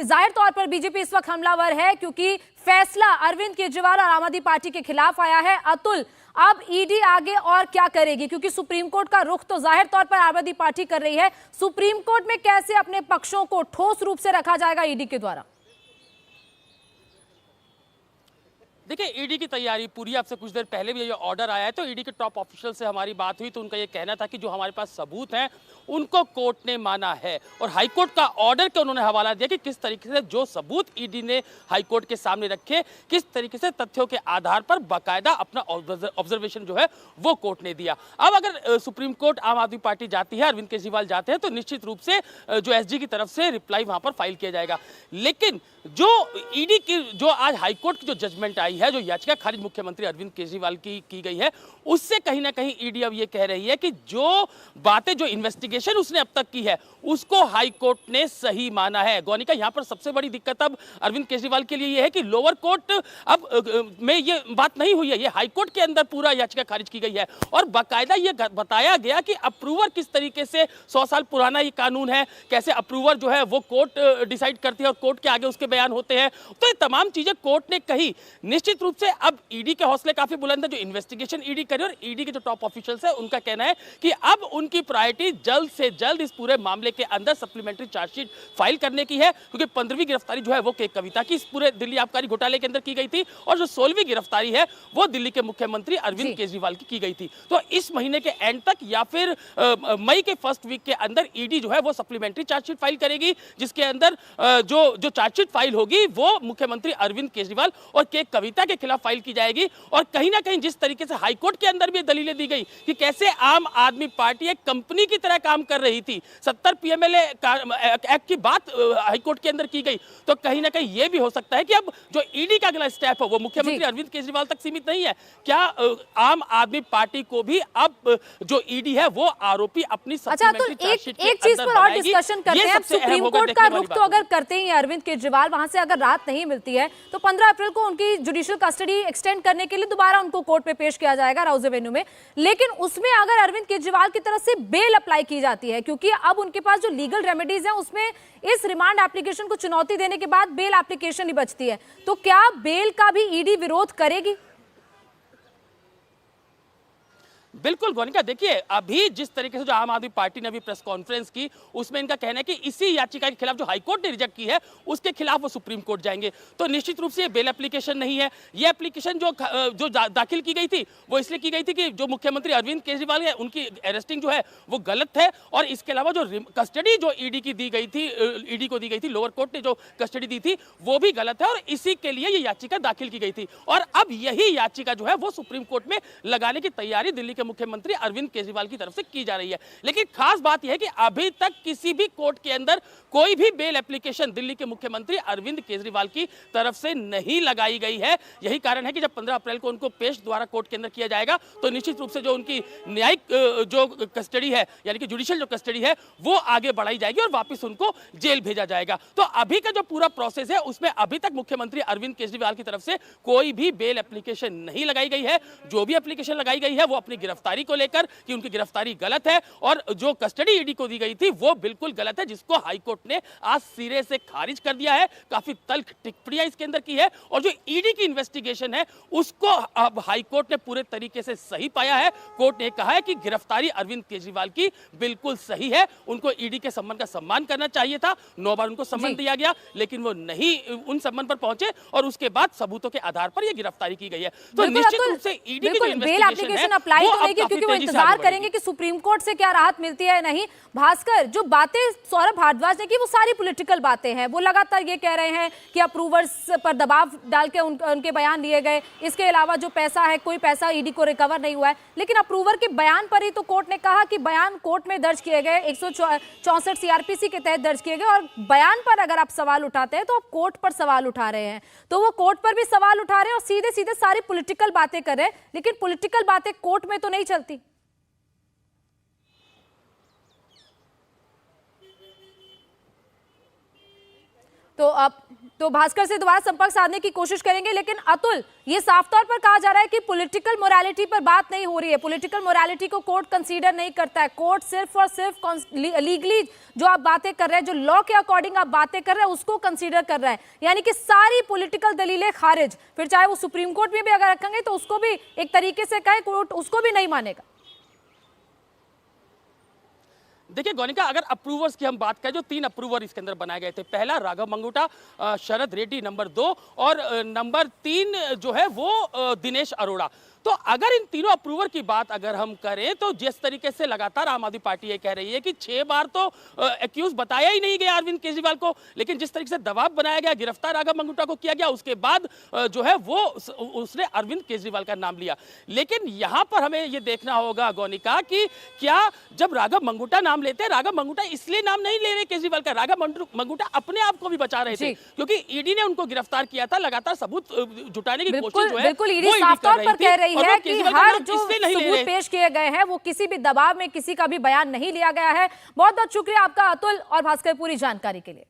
जाहिर तौर पर बीजेपी इस वक्त हमलावर है क्योंकि फैसला अरविंद केजरीवाल और आम आदमी पार्टी के खिलाफ आया है। अतुल, अब ईडी आगे और क्या करेगी, क्योंकि सुप्रीम कोर्ट का रुख तो जाहिर तौर पर आम आदमी पार्टी कर रही है। सुप्रीम कोर्ट में कैसे अपने पक्षों को ठोस रूप से रखा जाएगा ईडी के द्वारा? देखिए, ईडी की तैयारी पूरी। आपसे कुछ देर पहले भी ये ऑर्डर आया है तो ईडी के टॉप ऑफिशियल से हमारी बात हुई तो उनका ये कहना था कि जो हमारे पास सबूत हैं उनको कोर्ट ने माना है और हाईकोर्ट का ऑर्डर का उन्होंने हवाला दिया कि किस तरीके से जो सबूत ईडी ने हाईकोर्ट के सामने रखे, किस तरीके से तथ्यों के आधार पर बाकायदा अपना ऑब्जर्वेशन जो है वो कोर्ट ने दिया। अब अगर सुप्रीम कोर्ट आम आदमी पार्टी जाती है, अरविंद केजरीवाल जाते हैं तो निश्चित रूप से जो एसजी की तरफ से रिप्लाई वहां पर फाइल किया जाएगा। लेकिन जो ईडी की जो आज हाईकोर्ट की जो जजमेंट आई है, जो याचिका खारिज मुख्यमंत्री अरविंद केजरीवाल की गई है, उससे कहीं ना कहीं ईडी अब ये कह रही है कि जो बातें, जो इन्वेस्टिगेशन उसने अब तक की है उसको हाईकोर्ट ने सही माना है। गौनिका, यहां पर सबसे बड़ी दिक्कत अब अरविंद केजरीवाल के लिए यह है कि लोअर कोर्ट अब में ये बात नहीं हुई है, ये हाईकोर्ट के अंदर पूरा याचिका खारिज की गई है और बाकायदा ये बताया गया कि अप्रूवर किस तरीके से 100 साल पुराना ये कानून है, कैसे अप्रूवर जो है वो कोर्ट डिसाइड करती है और कोर्ट के आगे उसके बयान होते हैं। तो ये तमाम चीजें कोर्ट ने कही। निश्चित रूप से अब ईडी के हौसले काफी बुलंद है, जो इन्वेस्टिगेशन ईडी करे और ईडी के जो टॉप ऑफिशियल्स है उनका कहना है कि अब उनकी प्रायोरिटी जल्द से जल्द इस पूरे मामले के अंदर सप्लीमेंट्री चार्जशीट फाइल करने की है, क्योंकि 15वीं गिरफ्तारी जो है वो के कविता की इस पूरे दिल्ली आबकारी घोटाले के अंदर की गई थी और जो 16वीं गिरफ्तारी है वो दिल्ली के मुख्यमंत्री अरविंद केजरीवाल की गई थी। तो इस महीने के एंड तक या फिर मई के फर्स्ट वीक के अंदर ईडी जो है वो सप्लीमेंट्री चार्जशीट फाइल करेगी, जिसके अंदर जो चार्जशीट फाइल होगी वो मुख्यमंत्री अरविंद केजरीवाल और के कविता के खिलाफ फाइल की जाएगी। और कहीं ना कहीं जिस तरीके से हाईकोर्ट के अंदर भी दलीलें दी गई कि कैसे आम आदमी पार्टी एक कंपनी की तरह काम कर रही थी, 70 पीएमएलए एक्ट की बात हाईकोर्ट के अंदर की गई, तो कहीं ना कहीं यह भी हो सकता है कि अब जो ईडी का अगला स्टेप है वो मुख्यमंत्री अरविंद केजरीवाल तक सीमित नहीं है। क्या आम आदमी पार्टी को भी अब जो ईडी है वो आरोपी अपनी सप्लीमेंट्री चार्जशीट के अंदर बनाएगी? एक चीज पर और डिस्कशन करते हैं। सुप्रीम कोर्ट का रुख तो अगर करते ही अरविंद केजरीवाल, वहां से अगर राहत नहीं मिलती है तो 15 अप्रैल को उनकी जुडिशियल कस्टडी एक्सटेंड करने के लिए दोबारा उनको कोर्ट में पेश किया जाएगा राउज एवेन्यू में। लेकिन उसमें अगर अरविंद केजरीवाल की तरफ से बेल अप्लाई की जाती है, क्योंकि अब उनके पास जो लीगल रेमेडीज है उसमें इस रिमांड एप्लीकेशन को चुनौती देने के बाद बेल एप्लीकेशन ही बचती है, तो क्या बेल का भी ईडी विरोध करेगी? बिल्कुल गौनिका, देखिए अभी जिस तरीके से जो आम आदमी पार्टी ने अभी प्रेस कॉन्फ्रेंस की उसमें इनका कहना है कि इसी याचिका के खिलाफ जो हाईकोर्ट ने रिजेक्ट की है उसके खिलाफ वो सुप्रीम कोर्ट जाएंगे। तो निश्चित रूप से ये बेल एप्लीकेशन नहीं है। ये एप्लीकेशन जो दाखिल की गई थी वो इसलिए की गई थी कि जो मुख्यमंत्री अरविंद केजरीवाल है उनकी अरेस्टिंग जो है वो गलत है और इसके अलावा जो कस्टडी जो ईडी की दी गई थी, ईडी को दी गई थी, लोअर कोर्ट ने जो कस्टडी दी थी वो भी गलत है और इसी के लिए ये याचिका दाखिल की गई थी। और अब यही याचिका जो है वो सुप्रीम कोर्ट में लगाने की तैयारी दिल्ली के मुख्यमंत्री अरविंद केजरीवाल की तरफ से की जा रही है। लेकिन खास बात यह है कि अभी तक किसी भी कोर्ट के अंदर कोई भी बेल एप्लीकेशन दिल्ली के मुख्यमंत्री अरविंद केजरीवाल की तरफ से नहीं लगाई गई है। यही कारण है कि जब 15 अप्रैल को उनको पेश दोबारा कोर्ट के अंदर किया जाएगा तो निश्चित रूप से जो उनकी न्यायिक जो कस्टडी है यानी कि जुडिशियल जो कस्टडी है वो आगे बढ़ाई जाएगी और वापस उनको जेल भेजा जाएगा। तो अभी का जो पूरा प्रोसेस है उसमें अभी तक मुख्यमंत्री अरविंद केजरीवाल की तरफ से कोई भी बेल एप्लीकेशन नहीं लगाई गई है। जो भी एप्लीकेशन लगाई गई है वो अपनी गिरफ्तारी को लेकर कि उनकी गिरफ्तारी गलत है और जो कस्टडी ईडी को दी गई थी वो बिल्कुल गलत है, जिसको हाईकोर्ट ने आज सिरे से खारिज कर दिया है। काफी तल्ख टिप्पणियां इसके अंदर की है और जो ईडी की इन्वेस्टिगेशन है उसको अब हाईकोर्ट ने पूरे तरीके से सही पाया है। कोर्ट ने कहा है कि गिरफ्तारी अरविंद केजरीवाल की बिल्कुल सही है, उनको ईडी के सम्मान का सम्मान करना चाहिए था। 9 बार उनको सम्मान दिया गया लेकिन वो नहीं उन सम्मान पर पहुंचे और उसके बाद सबूतों के आधार पर यह गिरफ्तारी की गई है। तो निश्चित रूप से ईडी की जो इन्वेस्टिगेशन है इंतजार करेंगे कि सुप्रीम कोर्ट से क्या राहत मिलती है नहीं। भास्कर, जो बातें सौरभ भारद्वाज ने की वो सारी पॉलिटिकल बातें हैं। वो लगातार ये कह रहे हैं कि अप्रूवर्स पर दबाव डाल के उनके बयान लिए गए, इसके अलावा जो पैसा है कोई पैसा ईडी को रिकवर नहीं हुआ है। लेकिन अप्रूवर के बयान पर ही तो कोर्ट ने कहा कि बयान कोर्ट में दर्ज किए गए, 164 सीआरपीसी के तहत दर्ज किए गए और बयान पर अगर आप सवाल उठाते हैं तो आप कोर्ट पर सवाल उठा रहे हैं। तो वो कोर्ट पर भी सवाल उठा रहे हैं और सीधे सीधे सारी पॉलिटिकल बातें कर रहे हैं, लेकिन पॉलिटिकल बातें कोर्ट में तो नहीं चलती। तो भास्कर से दोबारा संपर्क साधने की कोशिश करेंगे, लेकिन अतुल, ये साफ तौर पर कहा जा रहा है कि पॉलिटिकल मोरालिटी पर बात नहीं हो रही है। पॉलिटिकल मोरालिटी को कोर्ट कंसीडर नहीं करता है। कोर्ट सिर्फ और सिर्फ लीगली जो आप बातें कर रहे हैं, जो लॉ के अकॉर्डिंग आप बातें कर रहे हैं, उसको कंसीडर कर रहा है। यानी कि सारी पॉलिटिकल दलीलें खारिज, फिर चाहे वो सुप्रीम कोर्ट में भी अगर रखेंगे तो उसको भी एक तरीके से कहे कोर्ट उसको भी नहीं मानेगा। देखिए गौनिका, अगर अप्रूवर्स की हम बात करें, जो 3 अप्रूवर इसके अंदर बनाए गए थे, पहला राघव मंगुटा, शरद रेड्डी नंबर 2 और नंबर 3 जो है वो दिनेश अरोड़ा। तो अगर इन तीनों अप्रूवर की बात अगर हम करें तो जिस तरीके से लगातार आम आदमी पार्टी ये कह रही है कि 6 बार तो एक्यूज बताया ही नहीं गया अरविंद केजरीवाल को, लेकिन जिस तरीके से दबाव बनाया गया, गिरफ्तार राघव मंगुटा को किया गया, उसके बाद जो है वो उसने अरविंद केजरीवाल का नाम लिया। लेकिन यहां पर हमें ये देखना होगा गौनिका कि क्या जब राघव मंगुटा नाम लेते हैं, राघव मंगुटा इसलिए नाम नहीं ले रहे केजरीवाल का, राघव मंगुटा अपने आप को भी बचा रहे थे, क्योंकि ईडी ने उनको गिरफ्तार किया था। लगातार सबूत जुटाने की कोशिश जो है बिल्कुल ईडी साफ तौर पर कह रही है कि हर जो सबूत पेश किए गए हैं वो किसी भी दबाव में किसी का भी बयान नहीं लिया गया है। बहुत बहुत शुक्रिया आपका अतुल और भास्कर पूरी जानकारी के लिए।